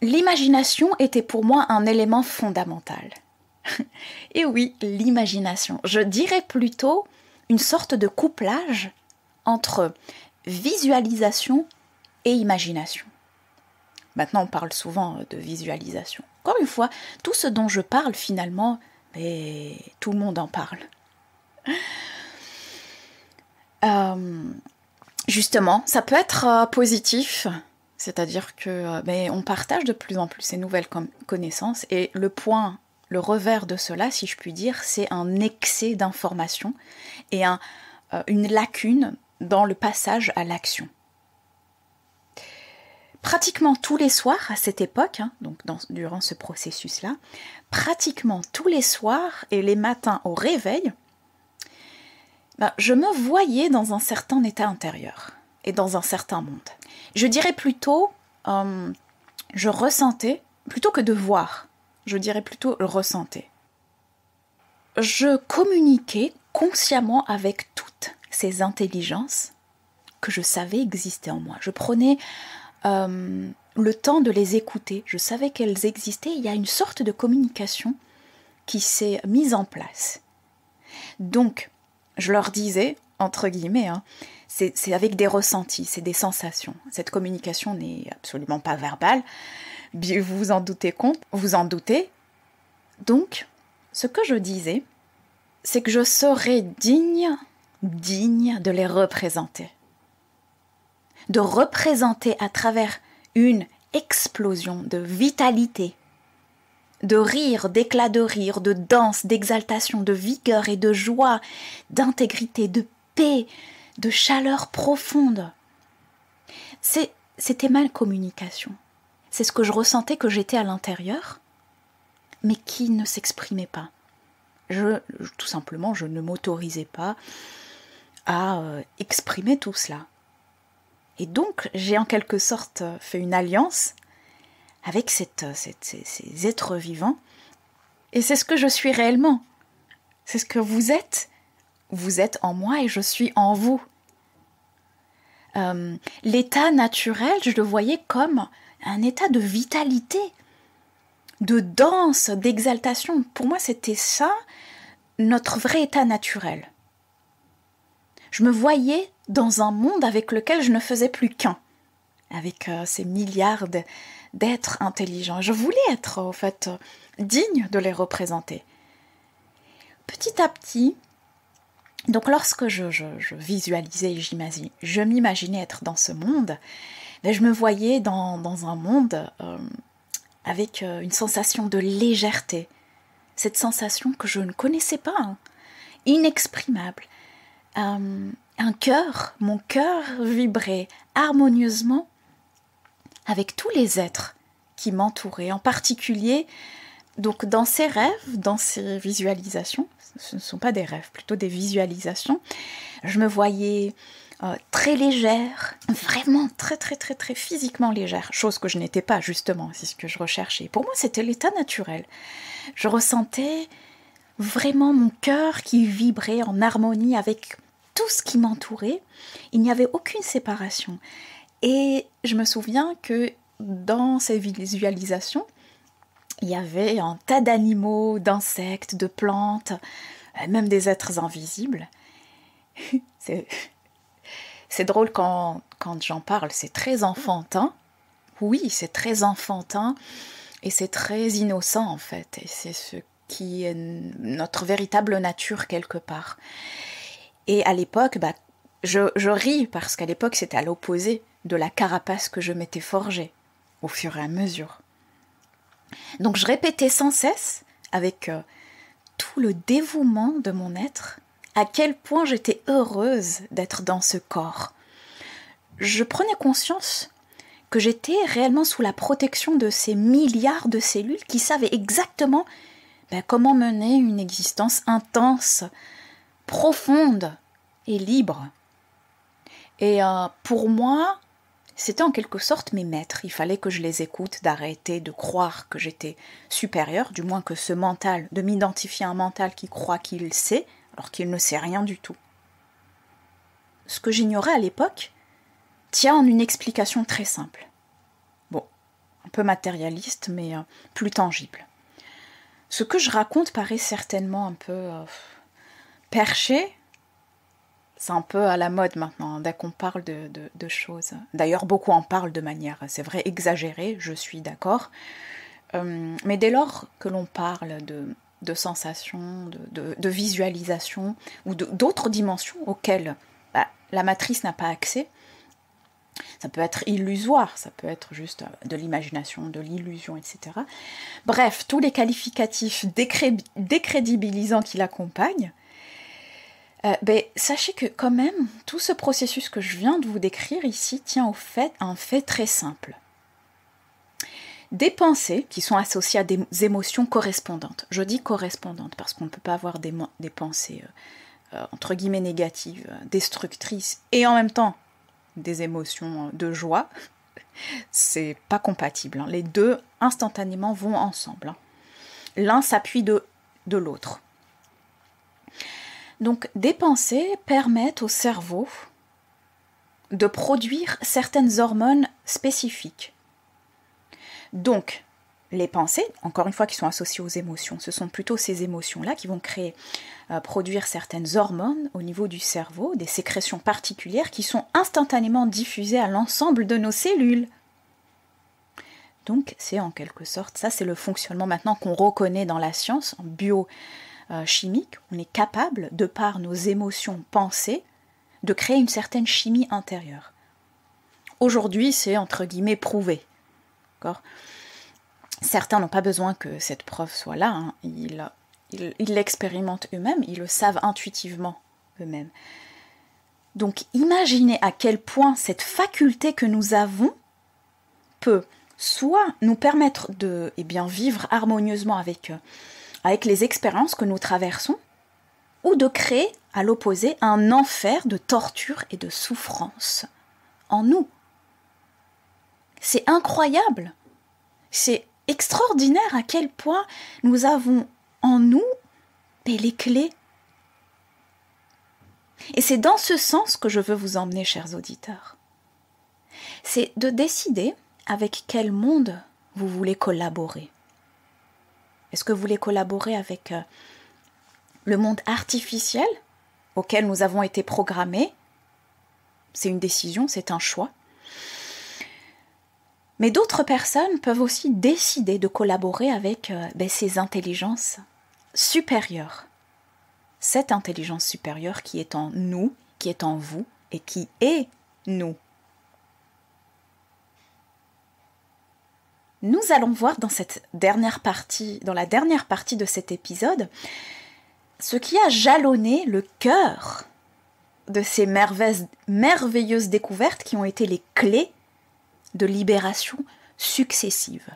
L'imagination était pour moi un élément fondamental. Et oui, l'imagination. Je dirais plutôt une sorte de couplage entre visualisation et imagination. Maintenant, on parle souvent de visualisation. Encore une fois, tout ce dont je parle finalement, tout le monde en parle. Justement, ça peut être positif, c'est-à-dire que on partage de plus en plus ces nouvelles connaissances et le revers de cela, si je puis dire, c'est un excès d'informations et une lacune dans le passage à l'action. Pratiquement tous les soirs à cette époque, donc durant ce processus-là, pratiquement tous les soirs et les matins au réveil, je me voyais dans un certain état intérieur et dans un certain monde. Je dirais plutôt, je ressentais, plutôt que de voir, je dirais plutôt ressentais. Je communiquais consciemment avec toutes ces intelligences que je savais exister en moi. Je prenais le temps de les écouter, je savais qu'elles existaient, il y a une sorte de communication qui s'est mise en place. Donc, je leur disais, entre guillemets, c'est avec des ressentis, c'est des sensations. Cette communication n'est absolument pas verbale, vous vous en doutez compte, vous en doutez. Donc, ce que je disais, c'est que je serais digne de les représenter. De représenter à travers une explosion de vitalité, de rire, d'éclat de rire, de danse, d'exaltation, de vigueur et de joie, d'intégrité, de paix, de chaleur profonde. C'était ma communication. C'est ce que je ressentais que j'étais à l'intérieur, mais qui ne s'exprimait pas. Tout simplement, je ne m'autorisais pas à exprimer tout cela. Et donc, j'ai en quelque sorte fait une alliance avec ces êtres vivants. Et c'est ce que je suis réellement. C'est ce que vous êtes. Vous êtes en moi et je suis en vous. L'état naturel, je le voyais comme un état de vitalité, de danse, d'exaltation. Pour moi, c'était ça, notre vrai état naturel. Je me voyais dans un monde avec lequel je ne faisais plus qu'un, avec ces milliards d'êtres intelligents. Je voulais être, en fait, digne de les représenter. Petit à petit, donc lorsque je visualisais, je m'imaginais être dans ce monde, mais je me voyais dans un monde avec une sensation de légèreté. Cette sensation que je ne connaissais pas, hein, inexprimable. Mon cœur vibrait harmonieusement avec tous les êtres qui m'entouraient, en particulier donc dans ces rêves, dans ces visualisations. Ce ne sont pas des rêves, plutôt des visualisations. Je me voyais très légère, vraiment très physiquement légère, chose que je n'étais pas justement, c'est ce que je recherchais. Pour moi, c'était l'état naturel. Je ressentais vraiment mon cœur qui vibrait en harmonie avec tout ce qui m'entourait. Il n'y avait aucune séparation. Et je me souviens que dans ces visualisations, il y avait un tas d'animaux, d'insectes, de plantes, même des êtres invisibles. C'est drôle quand j'en parle, c'est très enfantin. Oui, c'est très enfantin et c'est très innocent en fait. Et c'est ce qui est notre véritable nature quelque part. Et à l'époque, je ris parce qu'à l'époque c'était à l'opposé de la carapace que je m'étais forgée au fur et à mesure. Donc je répétais sans cesse, avec tout le dévouement de mon être, à quel point j'étais heureuse d'être dans ce corps. Je prenais conscience que j'étais réellement sous la protection de ces milliards de cellules qui savaient exactement comment mener une existence intense, profonde et libre. Et pour moi, c'était en quelque sorte mes maîtres. Il fallait que je les écoute, d'arrêter de croire que j'étais supérieure, du moins que ce mental, de m'identifier à un mental qui croit qu'il sait, alors qu'il ne sait rien du tout. Ce que j'ignorais à l'époque tient en une explication très simple. Bon, un peu matérialiste, mais plus tangible. Ce que je raconte paraît certainement un peu perché. C'est un peu à la mode maintenant, dès qu'on parle de choses. D'ailleurs, beaucoup en parlent de manière, c'est vrai, exagérée, je suis d'accord. Mais dès lors que l'on parle de sensations, de visualisation, ou d'autres dimensions auxquelles la matrice n'a pas accès, ça peut être illusoire, ça peut être juste de l'imagination, de l'illusion, etc. Bref, tous les qualificatifs décrédibilisants qui l'accompagnent, sachez que quand même, tout ce processus que je viens de vous décrire ici tient à un fait très simple. Des pensées qui sont associées à des émotions correspondantes. Je dis correspondantes parce qu'on ne peut pas avoir des pensées entre guillemets négatives, destructrices, et en même temps des émotions de joie. C'est pas compatible. Les deux instantanément vont ensemble. L'un s'appuie de l'autre. Donc, des pensées permettent au cerveau de produire certaines hormones spécifiques. Donc, les pensées, encore une fois, qui sont associées aux émotions, ce sont plutôt ces émotions-là qui vont produire certaines hormones au niveau du cerveau, des sécrétions particulières qui sont instantanément diffusées à l'ensemble de nos cellules. Donc, c'est en quelque sorte, ça c'est le fonctionnement maintenant qu'on reconnaît dans la science, en biochimique. On est capable, de par nos émotions pensées, de créer une certaine chimie intérieure. Aujourd'hui, c'est entre guillemets prouvé. D'accord ? Certains n'ont pas besoin que cette preuve soit là, hein. Ils l'expérimentent eux-mêmes, ils le savent intuitivement eux-mêmes. Donc imaginez à quel point cette faculté que nous avons peut soit nous permettre de vivre harmonieusement avec les expériences que nous traversons, ou de créer, à l'opposé, un enfer de torture et de souffrance en nous. C'est incroyable, c'est extraordinaire à quel point nous avons en nous les clés. Et c'est dans ce sens que je veux vous emmener, chers auditeurs. C'est de décider avec quel monde vous voulez collaborer. Est-ce que vous voulez collaborer avec le monde artificiel auquel nous avons été programmés? C'est une décision, c'est un choix. Mais d'autres personnes peuvent aussi décider de collaborer avec ces intelligences supérieures. Cette intelligence supérieure qui est en nous, qui est en vous et qui est nous. Nous allons voir dans la dernière partie de cet épisode, ce qui a jalonné le cœur de ces merveilleuses découvertes qui ont été les clés de libération successive.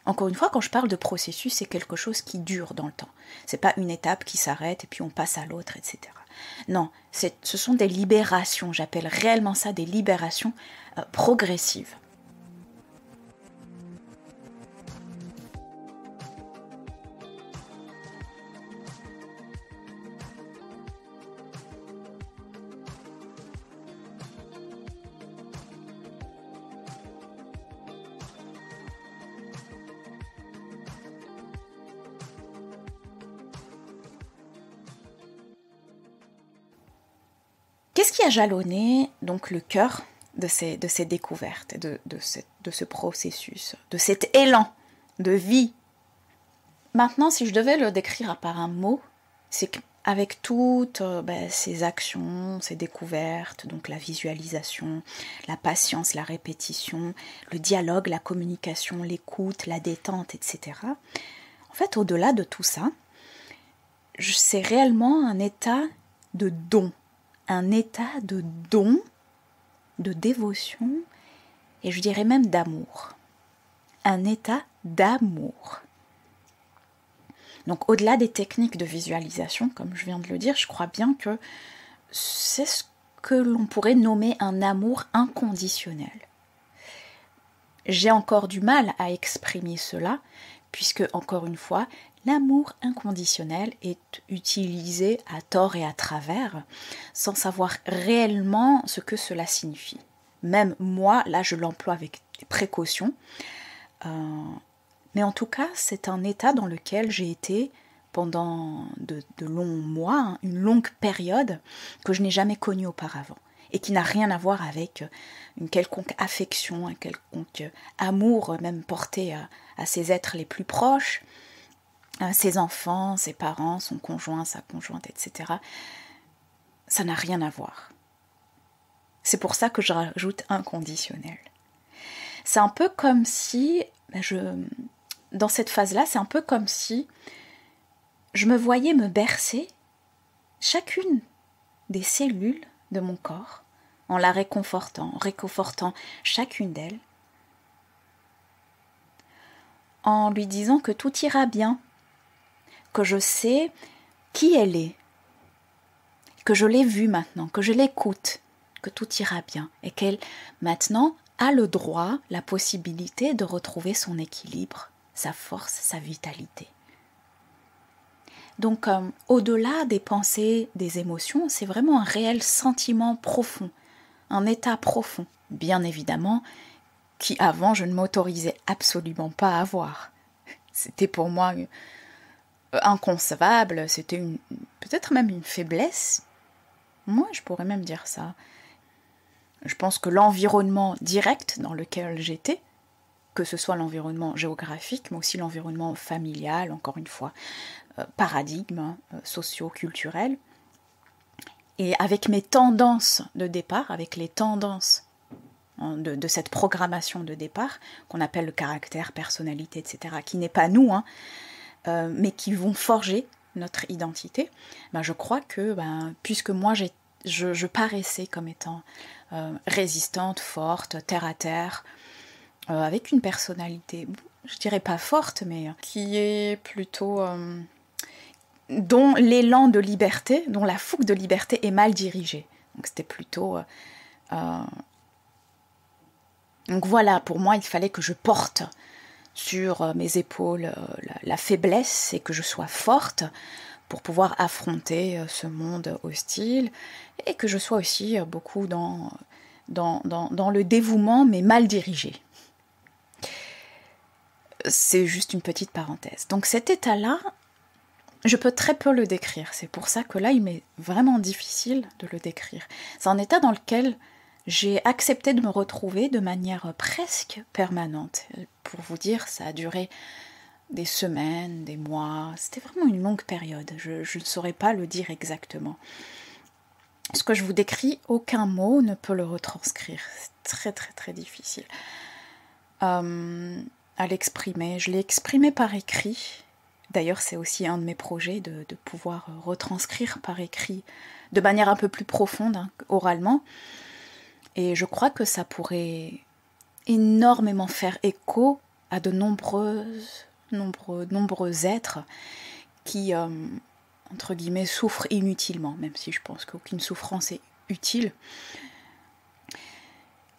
Encore une fois, quand je parle de processus, c'est quelque chose qui dure dans le temps. C'est pas une étape qui s'arrête et puis on passe à l'autre, etc. Non, ce sont des libérations, j'appelle réellement ça des libérations progressives. Qu'est-ce qui a jalonné donc le cœur de ces découvertes, de ce processus, de cet élan de vie? Maintenant, si je devais le décrire par un mot, c'est qu'avec toutes ces actions, ces découvertes, donc la visualisation, la patience, la répétition, le dialogue, la communication, l'écoute, la détente, etc. En fait, au-delà de tout ça, c'est réellement un état de don. Un état de don, de dévotion, et je dirais même d'amour. Un état d'amour. Donc au-delà des techniques de visualisation, comme je viens de le dire, je crois bien que c'est ce que l'on pourrait nommer un amour inconditionnel. J'ai encore du mal à exprimer cela, puisque, encore une fois, l'amour inconditionnel est utilisé à tort et à travers, sans savoir réellement ce que cela signifie. Même moi, là, je l'emploie avec précaution. Mais en tout cas, c'est un état dans lequel j'ai été pendant de longs mois, une longue période que je n'ai jamais connue auparavant. Et qui n'a rien à voir avec une quelconque affection, un quelconque amour, même porté à ses êtres les plus proches, ses enfants, ses parents, son conjoint, sa conjointe, etc. Ça n'a rien à voir. C'est pour ça que je rajoute inconditionnel. C'est un peu comme si, dans cette phase-là, c'est un peu comme si je me voyais me bercer chacune des cellules de mon corps, en la réconfortant chacune d'elles, en lui disant que tout ira bien, que je sais qui elle est, que je l'ai vue maintenant, que je l'écoute, que tout ira bien, et qu'elle, maintenant, a le droit, la possibilité de retrouver son équilibre, sa force, sa vitalité. Donc, au-delà des pensées, des émotions, c'est vraiment un réel sentiment profond, un état profond, bien évidemment, qui avant je ne m'autorisais absolument pas à avoir. C'était pour moi inconcevable, c'était peut-être même une faiblesse. Moi, je pourrais même dire ça. Je pense que l'environnement direct dans lequel j'étais, que ce soit l'environnement géographique, mais aussi l'environnement familial, encore une fois, paradigme socio-culturel, et avec mes tendances de départ, avec les tendances de cette programmation de départ, qu'on appelle le caractère, personnalité, etc., qui n'est pas nous, mais qui vont forger notre identité, je crois que, puisque moi je paraissais comme étant résistante, forte, terre à terre, avec une personnalité, je dirais pas forte, mais qui est plutôt dont l'élan de liberté, dont la fougue de liberté est mal dirigée. Donc c'était plutôt... Donc voilà, pour moi, il fallait que je porte sur mes épaules la faiblesse et que je sois forte pour pouvoir affronter ce monde hostile et que je sois aussi beaucoup dans le dévouement, mais mal dirigé. C'est juste une petite parenthèse. Donc cet état-là, je peux très peu le décrire. C'est pour ça que là, il m'est vraiment difficile de le décrire. C'est un état dans lequel j'ai accepté de me retrouver de manière presque permanente. Pour vous dire, ça a duré des semaines, des mois. C'était vraiment une longue période. Je ne saurais pas le dire exactement. Ce que je vous décris, aucun mot ne peut le retranscrire. C'est très très très difficile à l'exprimer. Je l'ai exprimé par écrit. D'ailleurs, c'est aussi un de mes projets de pouvoir retranscrire par écrit de manière un peu plus profonde, oralement. Et je crois que ça pourrait énormément faire écho à de nombreux êtres qui, entre guillemets, souffrent inutilement, même si je pense qu'aucune souffrance est utile.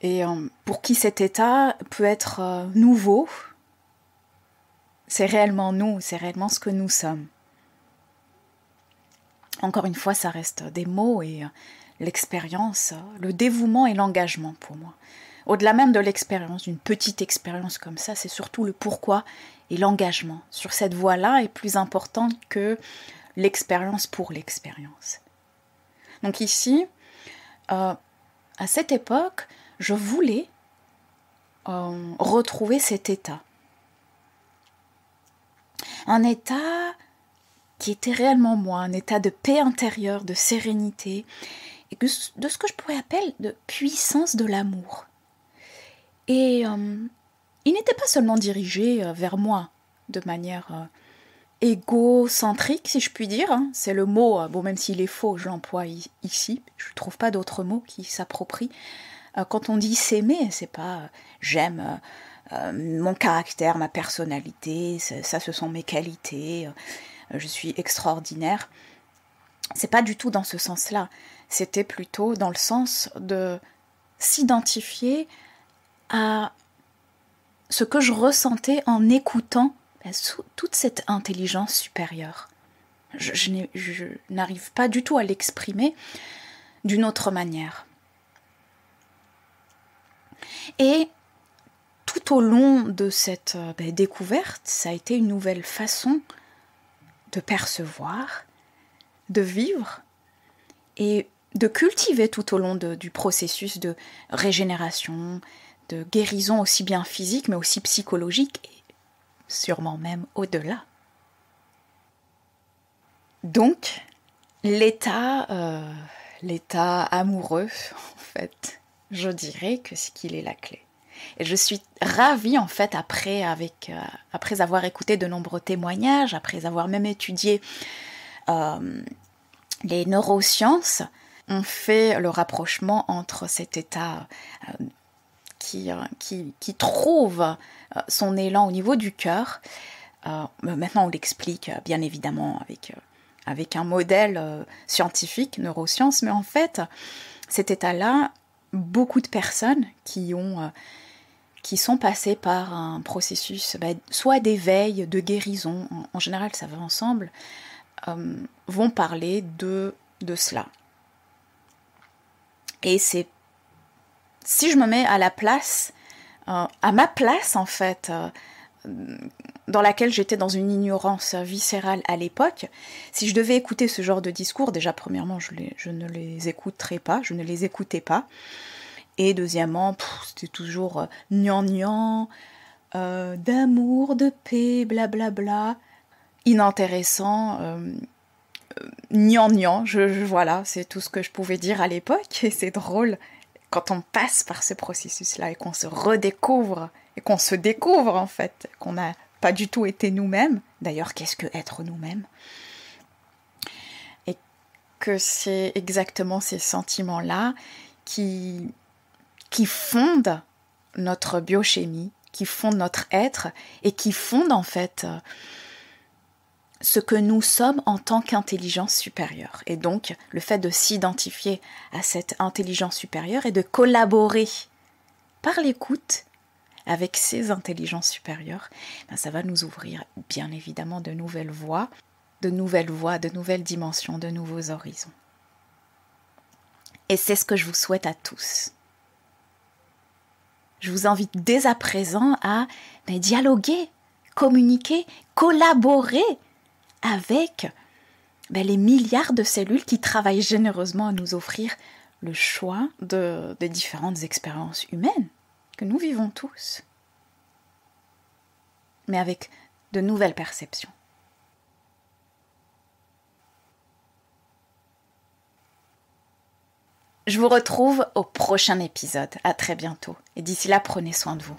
Et pour qui cet état peut être nouveau, c'est réellement nous, c'est réellement ce que nous sommes. Encore une fois, ça reste des mots et l'expérience, le dévouement et l'engagement pour moi. Au-delà même de l'expérience, d'une petite expérience comme ça, c'est surtout le pourquoi et l'engagement sur cette voie-là est plus important que l'expérience pour l'expérience. Donc ici, à cette époque, je voulais retrouver cet état. Un état qui était réellement moi, un état de paix intérieure, de sérénité, et de ce que je pourrais appeler de puissance de l'amour. Et il n'était pas seulement dirigé vers moi, de manière égocentrique, si je puis dire. Hein. C'est le mot, bon, même s'il est faux, je l'emploie ici, je ne trouve pas d'autre mot qui s'approprie. Quand on dit s'aimer, c'est pas j'aime mon caractère, ma personnalité, ça ce sont mes qualités, je suis extraordinaire. C'est pas du tout dans ce sens-là. C'était plutôt dans le sens de s'identifier à ce que je ressentais en écoutant toute cette intelligence supérieure. Je n'arrive pas du tout à l'exprimer d'une autre manière. Et tout au long de cette découverte, ça a été une nouvelle façon de percevoir, de vivre et de cultiver tout au long du processus de régénération, de guérison aussi bien physique mais aussi psychologique et sûrement même au-delà. Donc, l'état amoureux, en fait, je dirais que c'est qu'il est la clé. Et je suis ravie, en fait, après avoir écouté de nombreux témoignages, après avoir même étudié les neurosciences, on fait le rapprochement entre cet état qui trouve son élan au niveau du cœur. Maintenant, on l'explique, bien évidemment, avec un modèle scientifique, neurosciences, mais en fait, cet état-là, beaucoup de personnes qui sont passées par un processus soit d'éveil, de guérison, en général ça va ensemble, vont parler de cela. Et c'est, si je me mets à ma place en fait, dans laquelle j'étais dans une ignorance viscérale à l'époque, si je devais écouter ce genre de discours, déjà premièrement je ne les écoutais pas, et deuxièmement c'était toujours gnangnan, d'amour, de paix, blablabla, inintéressant, gnangnan, voilà, c'est tout ce que je pouvais dire à l'époque, et c'est drôle quand on passe par ce processus-là et qu'on se redécouvre, et qu'on se découvre en fait, qu'on n'a pas du tout été nous-mêmes. D'ailleurs, qu'est-ce que être nous-mêmes ? Et que c'est exactement ces sentiments-là qui fondent notre biochimie, qui fondent notre être, et qui fondent en fait ce que nous sommes en tant qu'intelligence supérieure. Et donc, le fait de s'identifier à cette intelligence supérieure et de collaborer par l'écoute avec ces intelligences supérieures, ça va nous ouvrir bien évidemment de nouvelles voies, de nouvelles dimensions, de nouveaux horizons. Et c'est ce que je vous souhaite à tous. Je vous invite dès à présent à dialoguer, communiquer, collaborer avec les milliards de cellules qui travaillent généreusement à nous offrir le choix des différentes expériences humaines que nous vivons tous, mais avec de nouvelles perceptions. Je vous retrouve au prochain épisode. À très bientôt. Et d'ici là, prenez soin de vous.